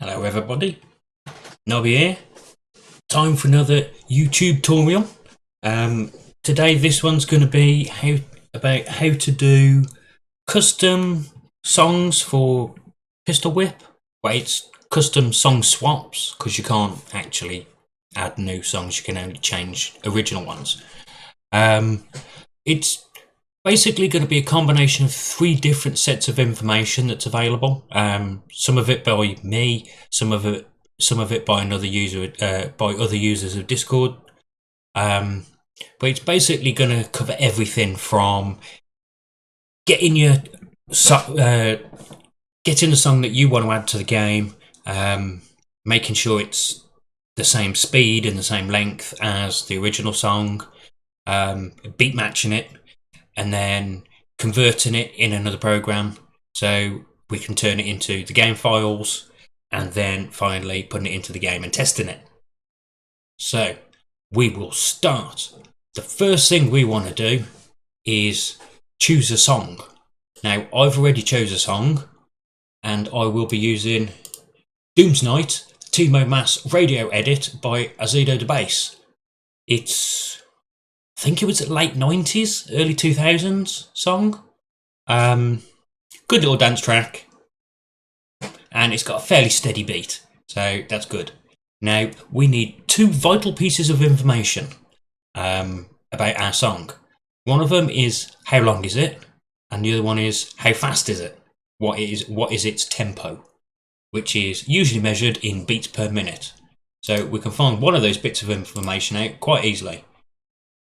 Hello everybody, Nobby here. Time for another YouTube tutorial. Today this one's going to be about how to do custom songs for Pistol Whip. Well, it's custom song swaps because you can't actually add new songs, you can only change original ones. It's basically going to be a combination of 3 different sets of information that's available. Some of it by me, some of it by another user, by other users of Discord. But it's basically going to cover everything from getting getting the song that you want to add to the game, making sure it's the same speed and the same length as the original song, beat matching it, and then converting it in another program so we can turn it into the game files, and then finally putting it into the game and testing it. So we will start. The first thing we want to do is choose a song. Now I've already chose a song and I will be using Doom's Night Timo Mass Radio Edit by Azido the Bass. I think it was a late 90s, early 2000s song. Good little dance track. And it's got a fairly steady beat, so that's good. Now, we need 2 vital pieces of information about our song. One of them is how long is it, and the other one is how fast is it? What is its tempo, which is usually measured in beats per minute. So we can find one of those bits of information out quite easily.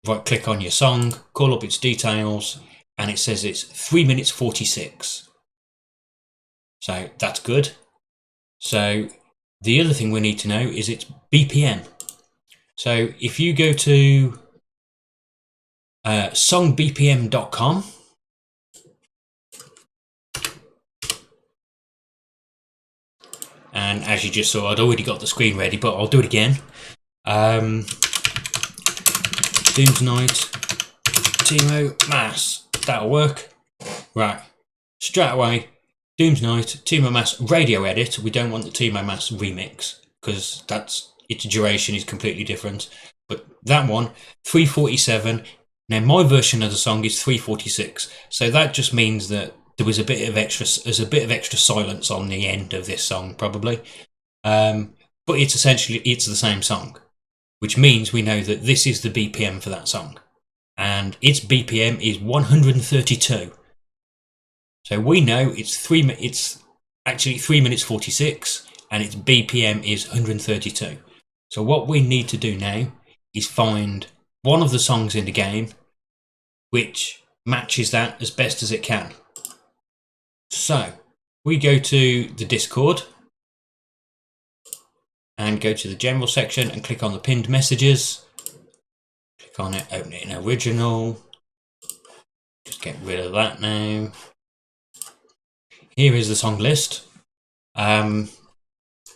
Right click on your song, call up its details, and it says it's 3 minutes 46. So that's good. So the other thing we need to know is its BPM. So if you go to songbpm.com, and as you just saw, I'd already got the screen ready, but I'll do it again. Doom's Night Timo Mass, that'll work. Right, straight away, Doom's Night Timo Mass Radio Edit. We don't want the Timo Mass remix because its duration is completely different. But that one, 3:47. Now my version of the song is 3:46, so that just means that there's a bit of extra silence on the end of this song probably. But it's the same song, which means we know that this is the BPM for that song, and its BPM is 132. So we know it's actually 3 minutes 46, and its BPM is 132. So what we need to do now is find one of the songs in the game which matches that as best as it can. So we go to the Discord and go to the general section and click on the pinned messages. Click on it, open it in original. Just get rid of that now. Here is the song list,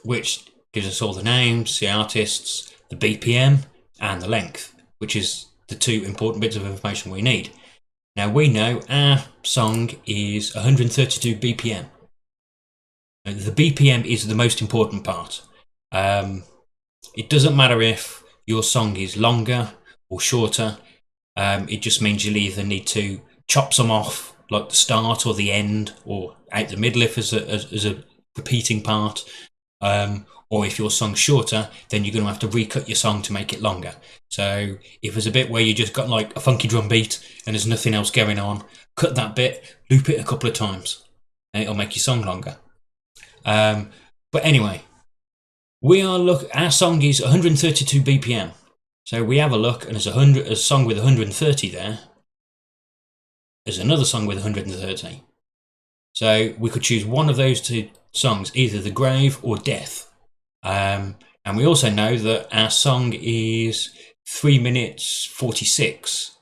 which gives us all the names, the artists, the BPM, and the length, which is the 2 important bits of information we need. Now we know our song is 132 BPM. The BPM is the most important part. It doesn't matter if your song is longer or shorter. It just means you'll either need to chop some off, like the start or the end, or out the middle if as a repeating part. Or if your song's shorter, then you're going to have to recut your song to make it longer. So if there's a bit where you just got like a funky drum beat and there's nothing else going on, cut that bit, loop it a couple of times, and it'll make your song longer. But anyway, our song is 132 BPM. So we have a look, and there's a song with 130 there. There's another song with 130. So we could choose one of those 2 songs, either The Grave or Death. And we also know that our song is 3 minutes 46.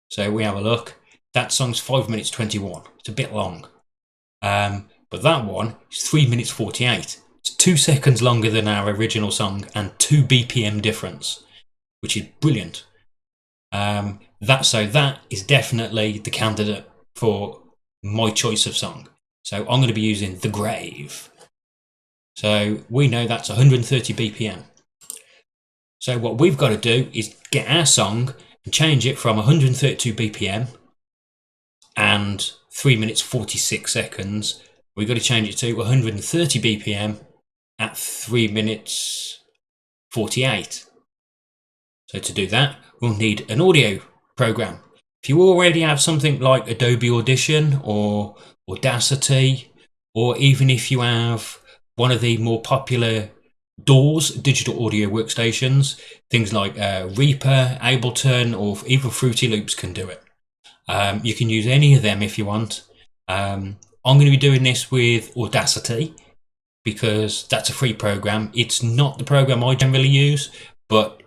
So we have a look. That song's 5 minutes 21. It's a bit long. But that one is 3 minutes 48. It's 2 seconds longer than our original song and 2 BPM difference, which is brilliant. That is definitely the candidate for my choice of song. So I'm going to be using The Grave. So we know that's 130 BPM. So what we've got to do is get our song and change it from 132 BPM and 3 minutes 46 seconds. We've got to change it to 130 BPM at 3 minutes 48. So to do that, we'll need an audio program. If you already have something like Adobe Audition or Audacity, or even if you have one of the more popular DAWs, digital audio workstations, things like Reaper, Ableton, or even Fruity Loops can do it. You can use any of them if you want. I'm going to be doing this with Audacity because that's a free program. It's not the program I generally use, but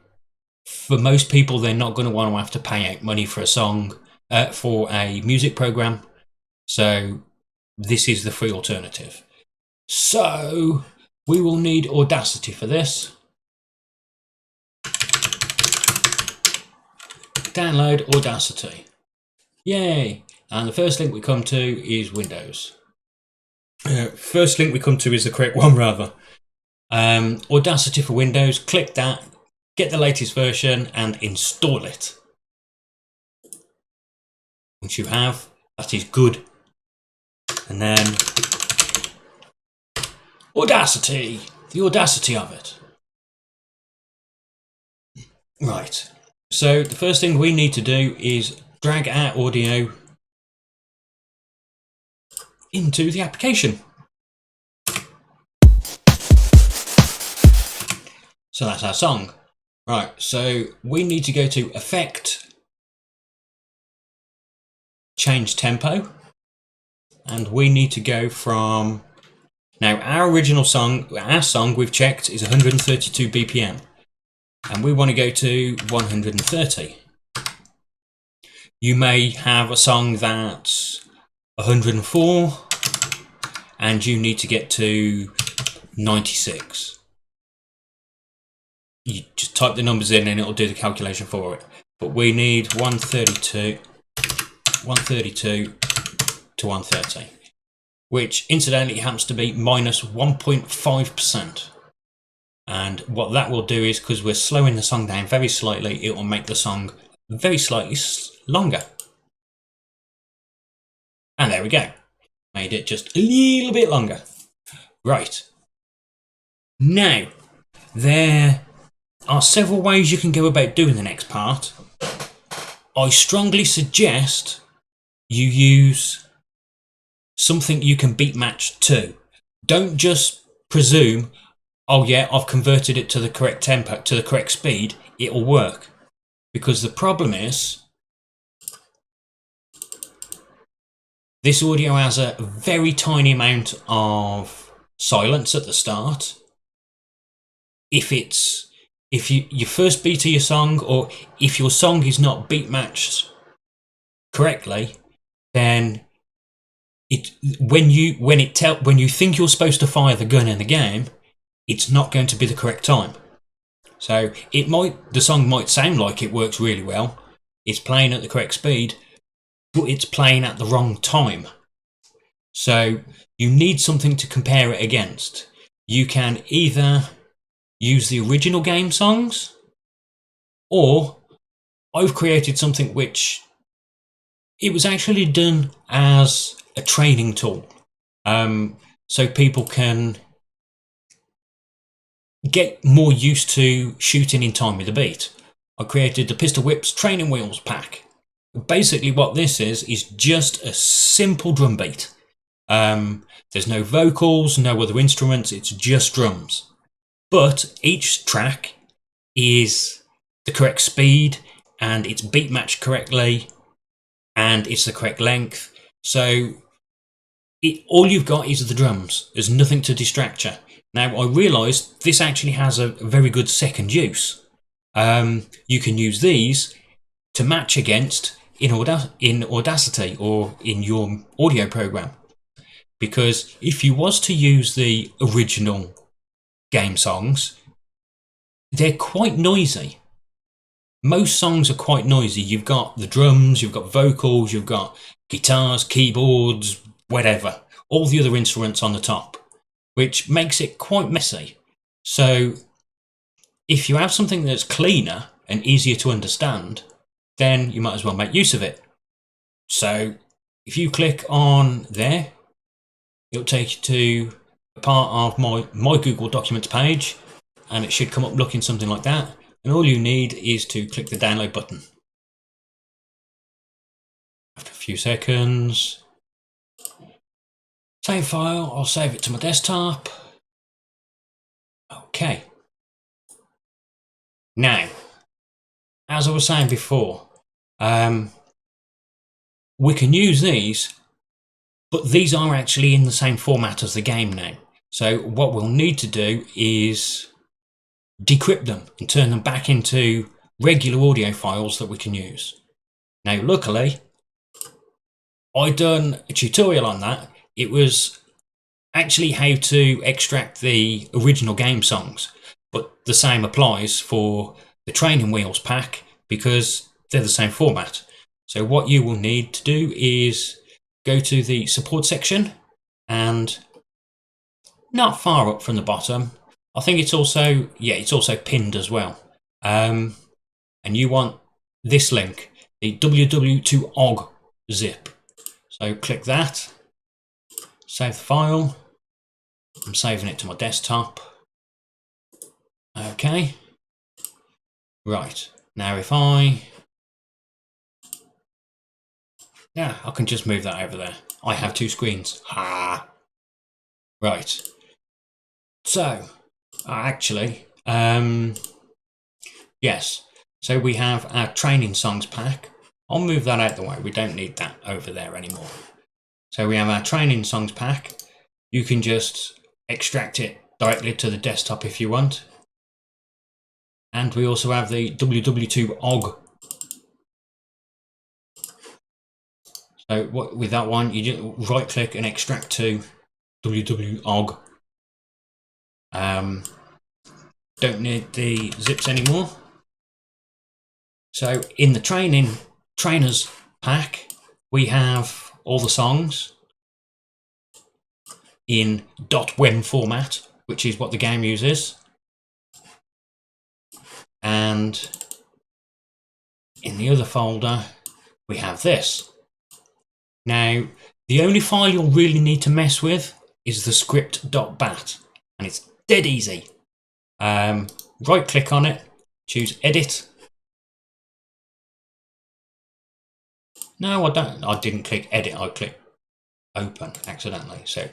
for most people, they're not going to want to have to pay out money for a song, for a music program. So this is the free alternative. So we will need Audacity for this. Download Audacity. Yay! And the first link we come to is Windows. First link we come to is the correct one, rather. Audacity for Windows. Click that, get the latest version, and install it. Once you have, that is good. And then Audacity, the audacity of it. Right. So the first thing we need to do is drag our audio into the application. So that's our song. Right, so we need to go to Effect, Change Tempo, and we need to go from, now our original song, our song we've checked is 132 BPM, and we want to go to 130. You may have a song that's 104 and you need to get to 96. You just type the numbers in and it'll do the calculation for it. But we need 132 to 130, which incidentally happens to be minus 1.5%. And what that will do is, because we're slowing the song down very slightly, it will make the song very slightly longer. And there we go. Made it just a little bit longer. Right. Now, there are several ways you can go about doing the next part. I strongly suggest you use something you can beat match to. Don't just presume, oh yeah, I've converted it to the correct tempo, to the correct speed, it'll work. Because the problem is, this audio has a very tiny amount of silence at the start. If you first beat to your song, or if your song is not beat matched correctly, then when you think you're supposed to fire the gun in the game, it's not going to be the correct time. So the song might sound like it works really well, it's playing at the correct speed, but it's playing at the wrong time. So you need something to compare it against. You can either use the original game songs, or I've created something which it was actually done as a training tool, so people can get more used to shooting in time with the beat. I created the Pistol Whips Training Wheels pack. Basically what this is just a simple drum beat. There's no vocals, no other instruments, it's just drums. But each track is the correct speed and it's beat matched correctly and it's the correct length. So all you've got is the drums. There's nothing to distract you. Now, I realised this actually has a very good second use. You can use these to match against in Audacity or in your audio program. Because if you was to use the original game songs, they're quite noisy. Most songs are quite noisy. You've got the drums, you've got vocals, you've got guitars, keyboards, whatever. All the other instruments on the top. which makes it quite messy. So if you have something that's cleaner and easier to understand, then you might as well make use of it. So if you click on there, it'll take you to a part of my Google Documents page, and it should come up looking something like that. And all you need is to click the download button. After a few seconds, save file, I'll save it to my desktop. Okay. Now, as I was saying before, we can use these, but these are actually in the same format as the game now. So what we'll need to do is decrypt them and turn them back into regular audio files that we can use. Now, luckily, I done a tutorial on that. It was actually how to extract the original game songs, but the same applies for the Training Wheels pack because they're the same format. So what you will need to do is go to the support section, and not far up from the bottom, I think it's also pinned as well. And you want this link, the www2og zip. So click that, save the file. I'm saving it to my desktop. Okay. Right. Now if I can just move that over there. I have two screens. Ha. Right. So, actually, yes. So we have our training songs pack. I'll move that out the way. We don't need that over there anymore. So we have our training songs pack. You can just extract it directly to the desktop if you want. And we also have the www2og. So with that one, you just right click and extract to www.og. Don't need the zips anymore. So in the trainers pack, we have all the songs in .wem format, which is what the game uses. And in the other folder, we have this. Now, the only file you'll really need to mess with is the script.bat, and it's dead easy. Right click on it, choose edit. No, I didn't click edit, I clicked open accidentally. So,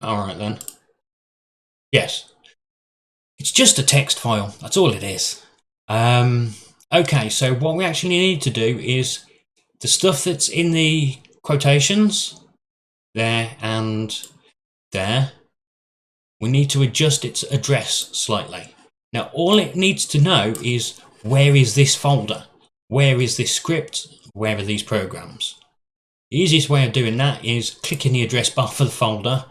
alright then. Yes. It's just a text file, that's all it is. Okay, so what we actually need to do is the stuff that's in the quotations, there and there, we need to adjust its address slightly. Now, all it needs to know is where is this folder? Where is this script? Where are these programs? The easiest way of doing that is click in the address bar for the folder,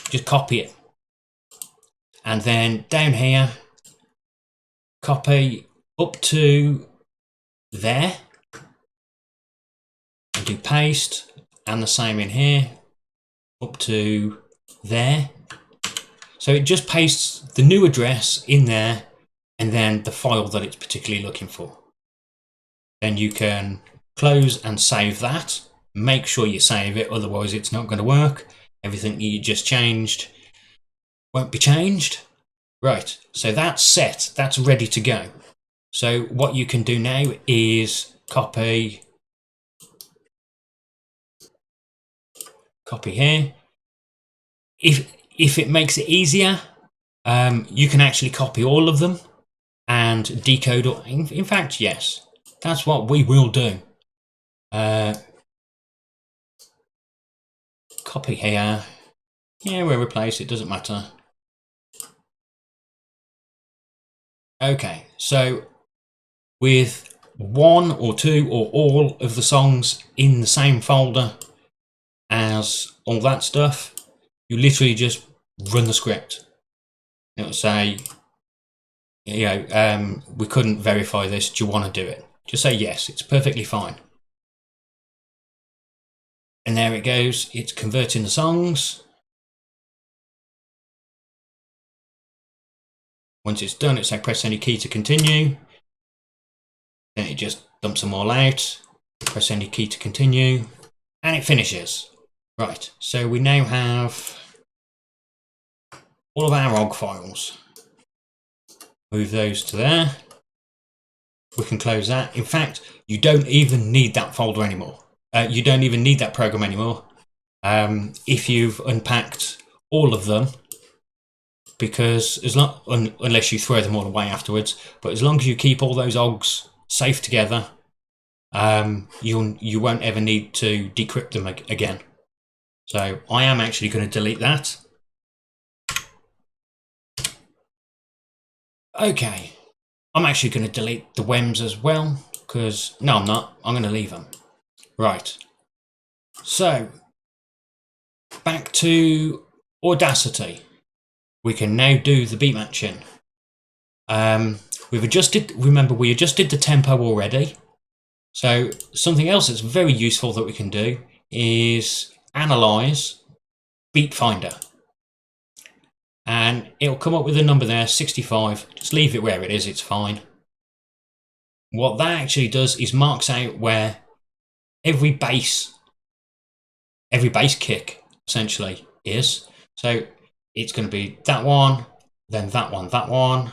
just copy it, and then down here, copy up to there, and do paste, and the same in here, up to there. So it just pastes the new address in there, and then the file that it's particularly looking for. Then you can close and save that. Make sure you save it, otherwise it's not going to work. Everything you just changed won't be changed. Right, so that's set, that's ready to go. So what you can do now is copy here. If it makes it easier, you can actually copy all of them and decode all. In fact, yes, that's what we will do. Copy here. Yeah, we'll replace it, doesn't matter. Okay, so with one or two or all of the songs in the same folder as all that stuff, you literally just run the script. It'll say, you know, we couldn't verify this, do you want to do it? Just say yes, it's perfectly fine. And there it goes, it's converting the songs. Once it's done, it says press any key to continue. Then it just dumps them all out. Press any key to continue, and it finishes. Right, so we now have all of our OGG files. Move those to there. We can close that. In fact, you don't even need that folder anymore. You don't even need that program anymore if you've unpacked all of them, because unless you throw them all away afterwards, but as long as you keep all those OGGs safe together, you won't ever need to decrypt them again. So I am actually going to delete that. Okay, I'm actually going to delete the WEMs as well, because no, I'm not. I'm going to leave them. Right. So back to Audacity. We can now do the beat matching. We've adjusted. Remember, we adjusted the tempo already. So something else that's very useful that we can do is analyze Beat Finder. And it'll come up with a number there, 65. Just leave it where it is, it's fine. What that actually does is marks out where every bass kick essentially is. So it's going to be that one, then that one,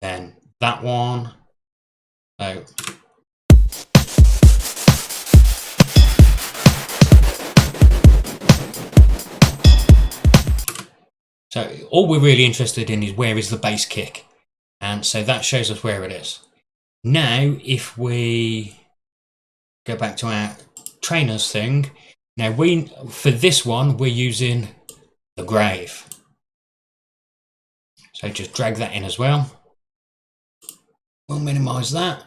then that one. So all we're really interested in is where is the bass kick, and so that shows us where it is. Now if we go back to our trainers thing, now for this one we're using the grave, so just drag that in as well. We'll minimize that,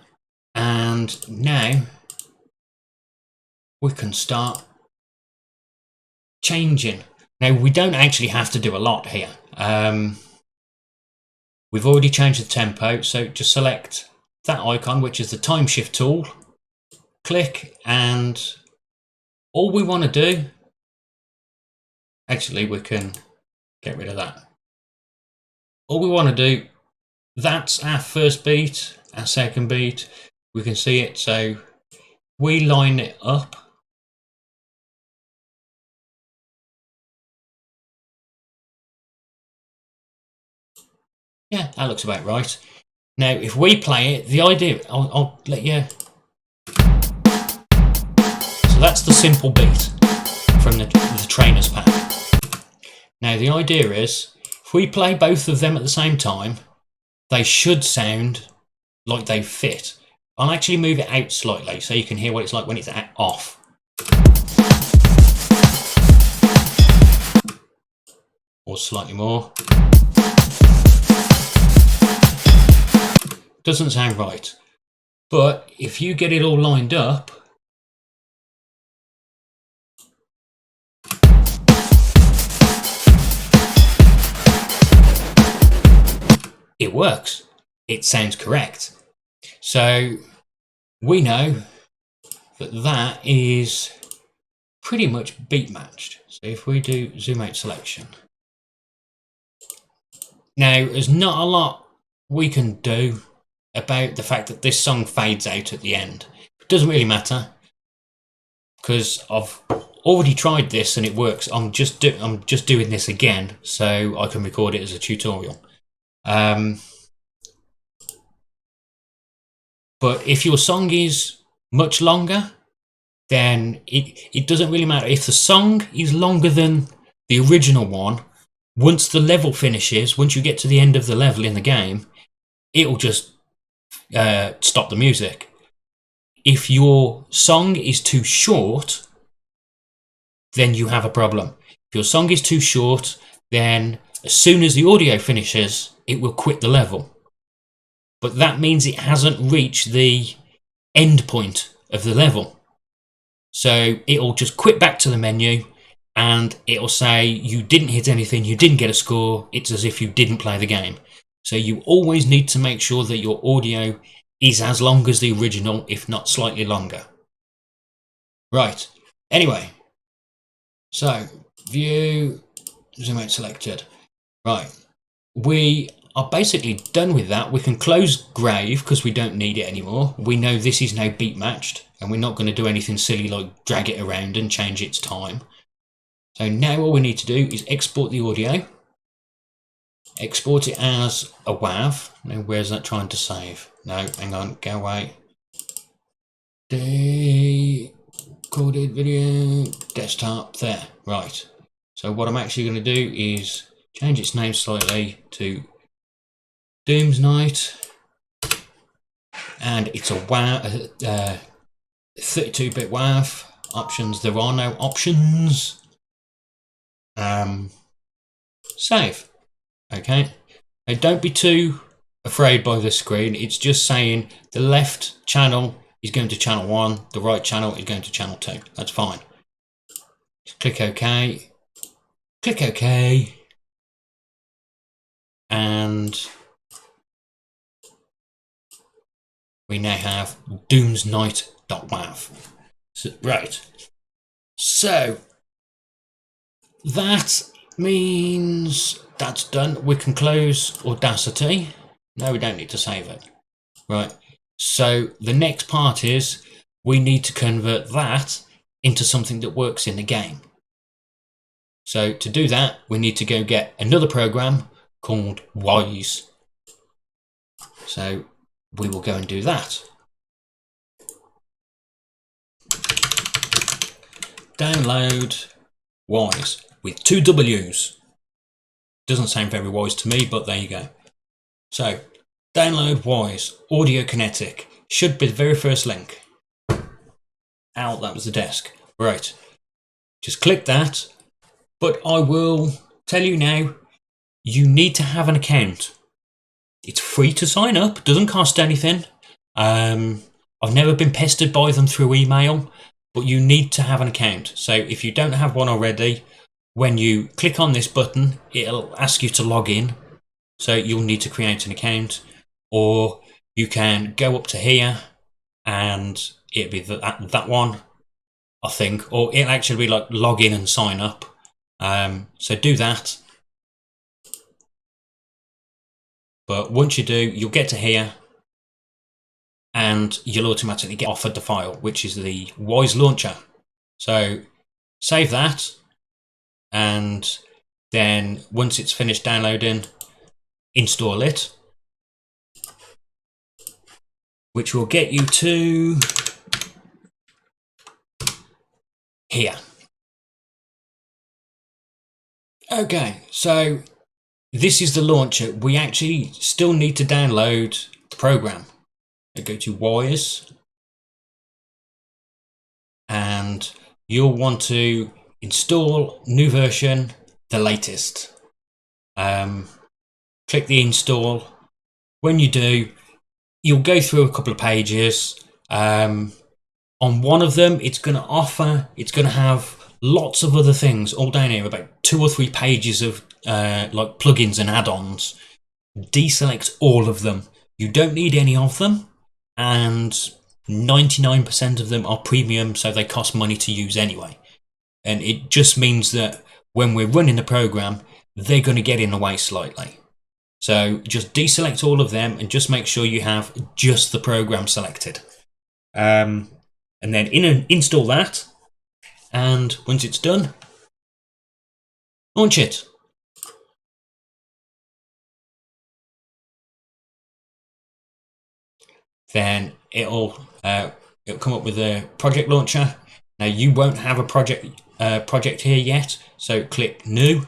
and now we can start changing. Now we don't actually have to do a lot here. We've already changed the tempo, so just select that icon, which is the time shift tool, click, and all we want to do, actually we can get rid of that. All we want to do, that's our first beat, our second beat, we can see it, so we line it up. Yeah, that looks about right. Now, if we play it, the idea, I'll let you. So that's the simple beat from the trainers pack. Now, the idea is, if we play both of them at the same time, they should sound like they fit. I'll actually move it out slightly so you can hear what it's like when it's off. Or slightly more. Doesn't sound right, but if you get it all lined up, it works. It sounds correct. So we know that that is pretty much beat matched. So if we do zoom out selection, now there's not a lot we can do about the fact that this song fades out at the end. It doesn't really matter, because I've already tried this and it works. I'm just doing this again so I can record it as a tutorial. But if your song is much longer, then it doesn't really matter. If the song is longer than the original one, once the level finishes, once you get to the end of the level in the game, it'll just stop the music. If your song is too short, then you have a problem. If your song is too short, then as soon as the audio finishes, it will quit the level. But that means it hasn't reached the end point of the level. So it'll just quit back to the menu and it'll say you didn't hit anything, you didn't get a score. It's as if you didn't play the game. So you always need to make sure that your audio is as long as the original, if not slightly longer. Right, anyway, so view, zoom out selected. Right, we are basically done with that. We can close Grave because we don't need it anymore. We know this is now beat matched and we're not going to do anything silly like drag it around and change its time. So now all we need to do is export the audio. Export it as a WAV. Now where's that trying to save? No, hang on, go away. Recorded video, desktop, there, right. So what I'm actually going to do is change its name slightly to Doom's Night, and it's a WAV, 32-bit WAV. Options, there are no options. Save. Okay. Now don't be too afraid by the screen. It's just saying the left channel is going to channel 1, the right channel is going to channel 2. That's fine. Just click OK. Click OK. And we now have doomsnight.wav. So, right. So that means that's done. We can close Audacity. No, we don't need to save it. Right. So the next part is we need to convert that into something that works in the game. So to do that, we need to go get another program called Wise. So we will go and do that. Download Wise with 2 W's. Doesn't sound very wise to me, but there you go. So download Wise, Audio Kinetic. Should be the very first link. Ow, that was the desk. Right. Just click that. But I will tell you now, you need to have an account. It's free to sign up, doesn't cost anything. I've never been pestered by them through email, but you need to have an account. So if you don't have one already, when you click on this button, it'll ask you to log in. So you'll need to create an account, or you can go up to here and it'll be that one, I think, or it'll actually be like log in and sign up. So do that. But once you do, you'll get to here and you'll automatically get offered the file, which is the Wise launcher. So save that, and then once it's finished downloading, install it, which will get you to here. Okay, so this is the launcher. We actually still need to download the program. I go to Wise, and you'll want to install new version, the latest. Click the install. When you do, you'll go through a couple of pages. On one of them, it's going to have lots of other things all down here, about 2 or 3 pages of like plugins and add-ons. Deselect all of them. You don't need any of them, and 99% of them are premium, so they cost money to use anyway. And it just means that when we're running the program, they're going to get in the way slightly. So just deselect all of them and just make sure you have just the program selected. And then install that, and once it's done, launch it. Then it'll come up with a project launcher. Now you won't have a project here yet, so click New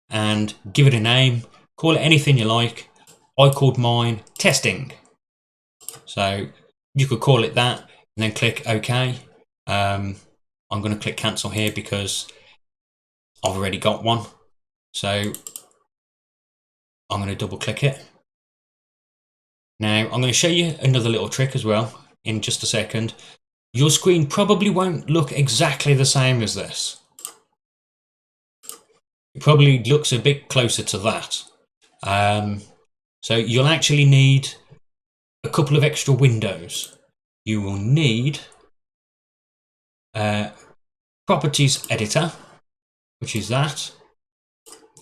and give it a name. Call it anything you like. I called mine Testing, so you could call it that, and then click OK. I'm going to click Cancel here because I've already got one, so I'm going to double click it. Now I'm going to show you another little trick as well in just a second. Your screen probably won't look exactly the same as this. It probably looks a bit closer to that. So you'll actually need a couple of extra windows. You will need Properties Editor, which is that,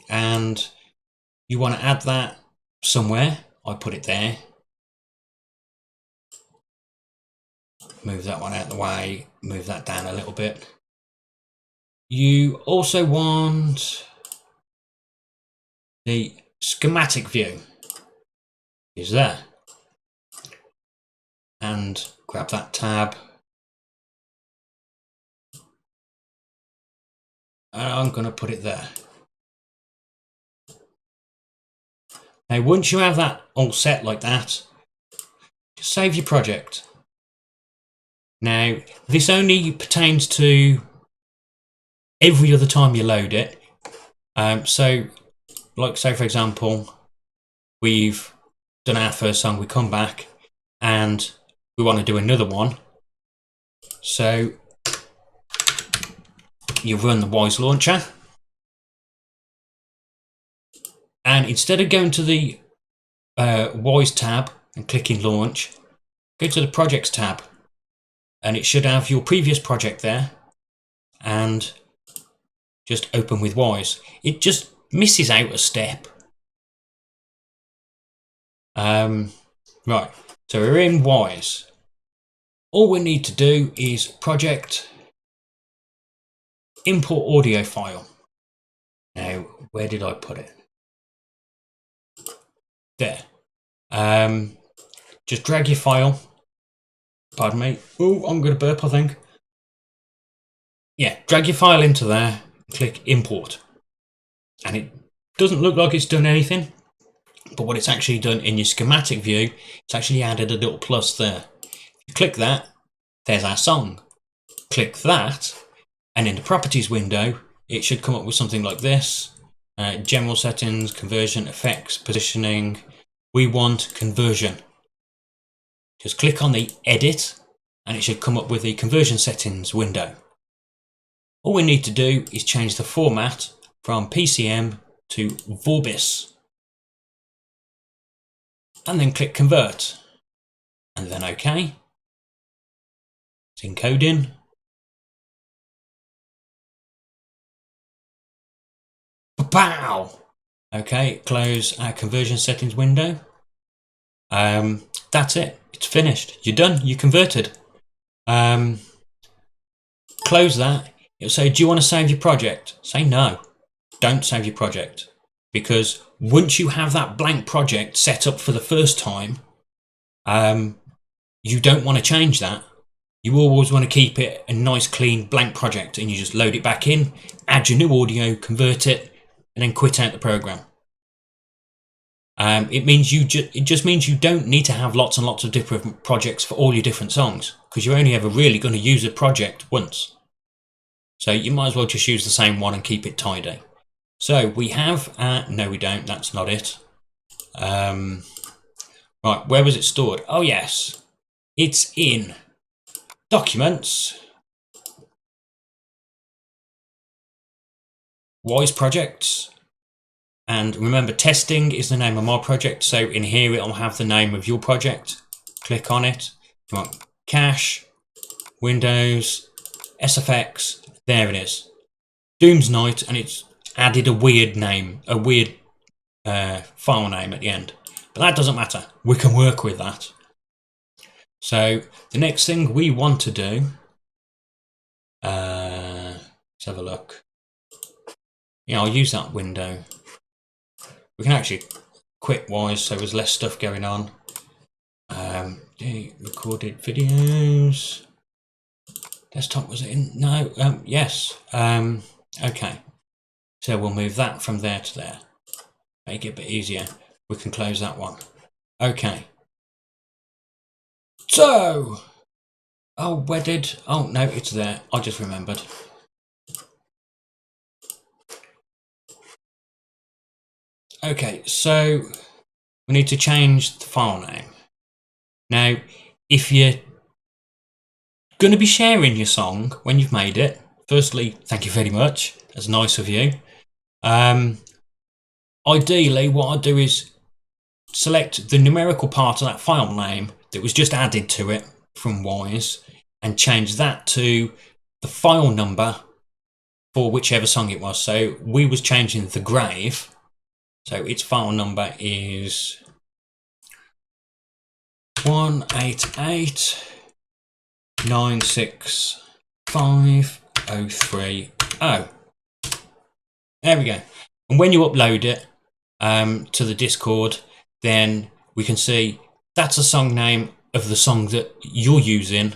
and you want to add that somewhere. I put it there. Move that one out of the way, move that down a little bit. You also want the schematic view is there. And grab that tab. And I'm going to put it there. Now, once you have that all set like that, just save your project. Now, this only pertains to every other time you load it. So, for example, we've done our first song, we come back and we want to do another one. So, you run the Wise launcher. And instead of going to the Wise tab and clicking launch, go to the projects tab. And it should have your previous project there. And just open with Wise. It just misses out a step. Right, so we're in Wise. All we need to do is project, import audio file. Now, where did I put it? There. Just drag your file. Pardon me. Oh, I'm going to burp, I think. Yeah, drag your file into there, click import. And it doesn't look like it's done anything. But what it's actually done in your schematic view, it's actually added a little plus there. You click that, there's our song. Click that, and in the properties window, it should come up with something like this. General settings, conversion, effects, positioning. We want conversion. Just click on the edit, and it should come up with the conversion settings window. All we need to do is change the format from PCM to Vorbis. And then click convert. And then OK. It's encoding. Pow! OK, close our conversion settings window. That's it. It's finished. You're done. You converted. Close that. It'll say, do you want to save your project? Say no. Don't save your project. Because once you have that blank project set up for the first time, you don't want to change that. You always want to keep it a nice, clean, blank project, and you just load it back in, add your new audio, convert it, and then quit out the program. It just means you don't need to have lots and lots of different projects for all your different songs, because you're only ever really going to use a project once. So you might as well just use the same one and keep it tidy. So we have, no we don't, that's not it. Right, where was it stored? Oh yes, it's in Documents, Wise Projects, and remember testing is the name of my project, so in here it'll have the name of your project. Click on it. You want Cache, Windows, SFX, there it is. Doom's Night, and it's added a weird name, a weird file name at the end. But that doesn't matter. We can work with that. So the next thing we want to do, let's have a look. Yeah, I'll use that window. We can actually quit Wise, so there's less stuff going on. Recorded videos. Desktop, was it in? No, yes. Okay. So we'll move that from there to there. Make it a bit easier. We can close that one. Okay. So, oh, where did? Oh no, it's there. I just remembered. Okay, so we need to change the file name. Now, if you're going to be sharing your song when you've made it, firstly, thank you very much. That's nice of you. Ideally, what I'd do is select the numerical part of that file name that was just added to it from Wise and change that to the file number for whichever song it was. So we was changing The Grave. So its file number is 188.965.030. There we go. And when you upload it to the Discord, then we can see that's the song name of the song that you're using,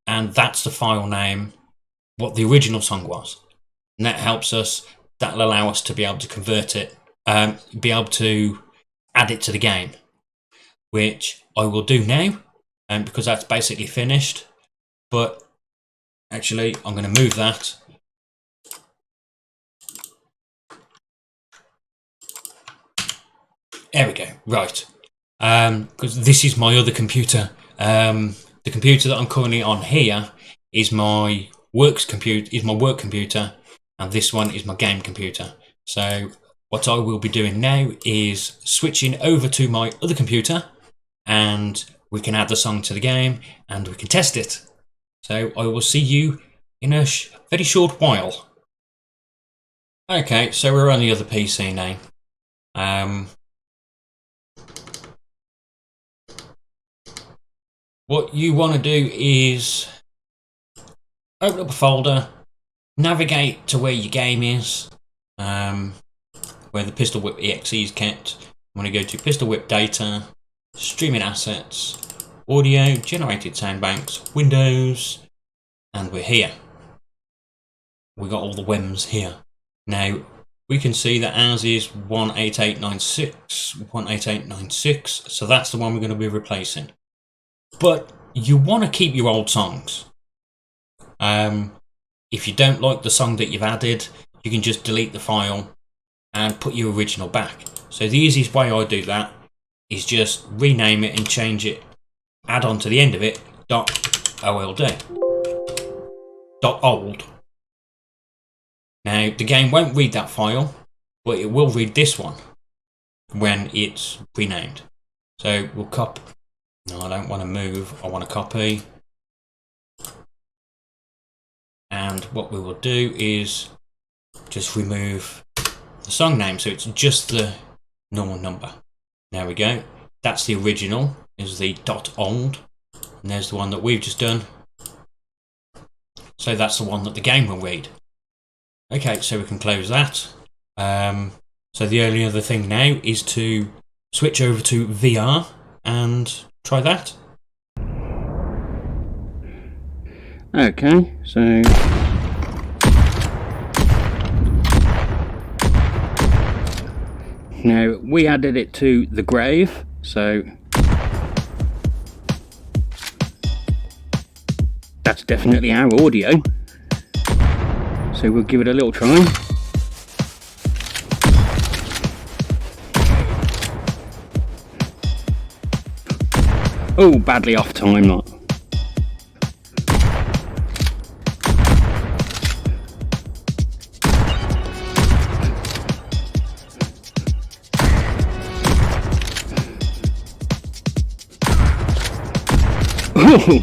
and that's the file name, what the original song was. And that helps us, that'll allow us to be able to convert it, be able to add it to the game, which I will do now, because that's basically finished. But actually, I'm going to move that. There we go. Right. Because this is my other computer. The computer that I'm currently on here is my work computer, and this one is my game computer. So what I will be doing now is switching over to my other computer, and we can add the song to the game and we can test it. So I will see you in a very short while. Okay, so we're on the other PC now. What you want to do is open up a folder, navigate to where your game is, where the Pistol Whip exe is kept. I'm going to go to Pistol Whip data, streaming assets, audio, generated sound banks, Windows, and we're here. We got all the WEMs here. Now we can see that ours is 188.96, so that's the one we're going to be replacing. But you want to keep your old songs. If you don't like the song that you've added, you can just delete the file and put your original back. So the easiest way I do that is just rename it and change it, add on to the end of it, .old. Now the game won't read that file, but it will read this one when it's renamed. So we'll copy. No, I don't want to move, I want to copy. And what we will do is just remove the song name, so it's just the normal number. There we go. That's the original, is the .old. And there's the one that we've just done. So that's the one that the game will read. Okay, so we can close that. So the only other thing now is to switch over to VR and try that. Okay, so now we added it to the grave, so that's definitely our audio. So we'll give it a little try. Oh, badly off time, not. Oh.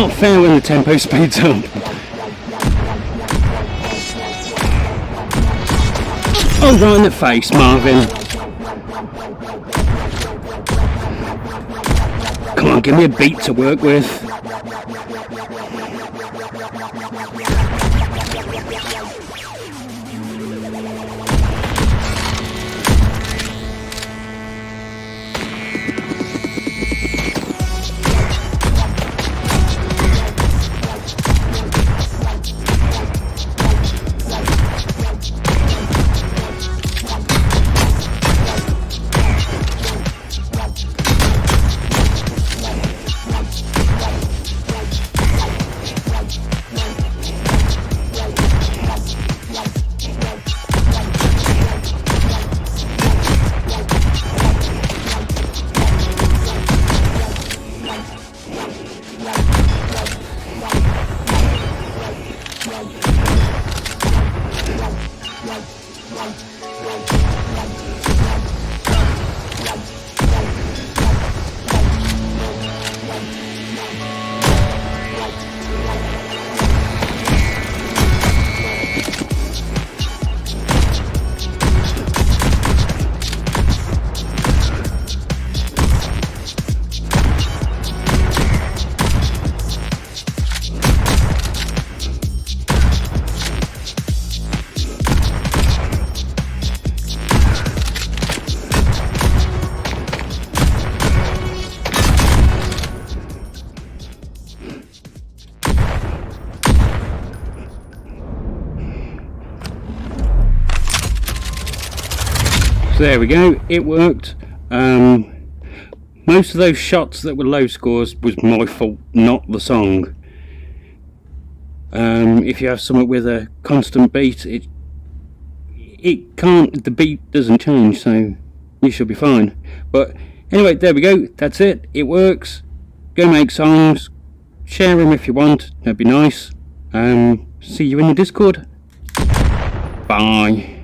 not fair when the tempo speeds up. Oh, right in the face, Marvin. Come on, give me a beat to work with. So there we go, it worked. Most of those shots that were low scores was my fault, not the song. If you have something with a constant beat, the beat doesn't change, so you should be fine. But anyway, there we go, that's it, it works. Go make songs, share them if you want, that'd be nice. See you in the Discord. Bye.